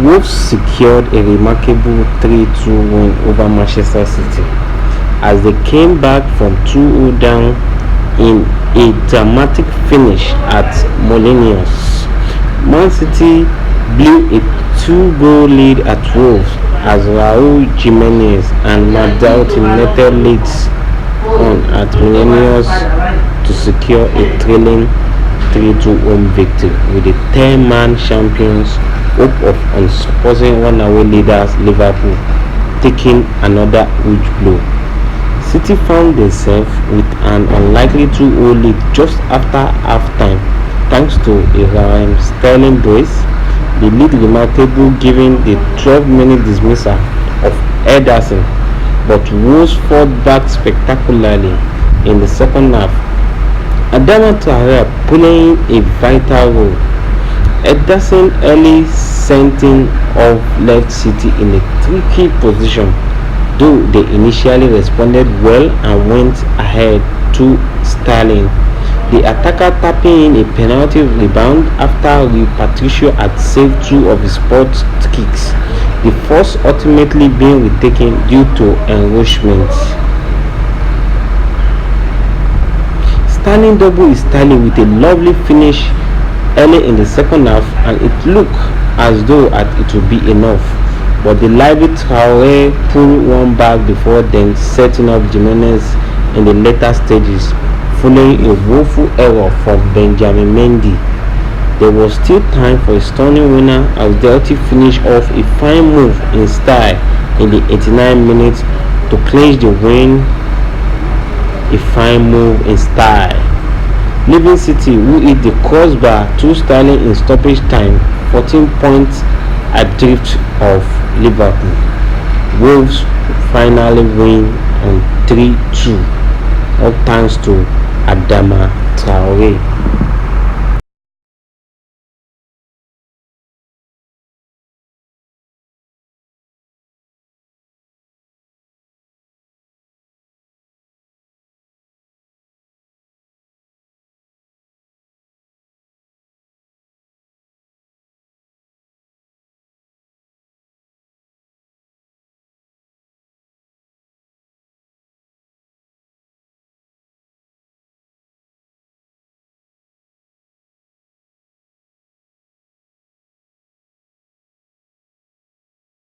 Wolves secured a remarkable 3-2 win over Manchester City as they came back from 2-0 down in a dramatic finish at Molineux. Man City blew a 2-goal lead at Wolves as Raul Jimenez and Madauti netted leads on at Molineux to secure a thrilling 3-2 home victory, with the 10-man champions hope of unsupporting runaway leaders Liverpool taking another huge blow. City found themselves with an unlikely 2-0 lead just after half-time thanks to a Raheem Sterling brace. The lead remarkable given the 12-minute dismissal of Ederson, but Wolves fought back spectacularly in the second half. Adama traore playing a vital role. Ederson early sending off left City in a tricky position, though they initially responded well and went ahead to Sterling, the attacker tapping in a penalty rebound after Rui Patricio had saved two of his spot kicks, the first ultimately being retaken due to encroachment. Sterling doubled his tally with a lovely finish early in the second half, and it looked as though it would be enough, but the lively Traore pulled one back before then setting up Jimenez in the later stages, following a woeful error from Benjamin Mendy. There was still time for a stunning winner as Delty finished off a fine move in style in the 89 minutes to clinch the win. A fine move in style, leaving City, who hit the crossbar to Sterling in stoppage time, 14 points adrift of Liverpool. Wolves finally win on 3-2, all thanks to Adama Traore.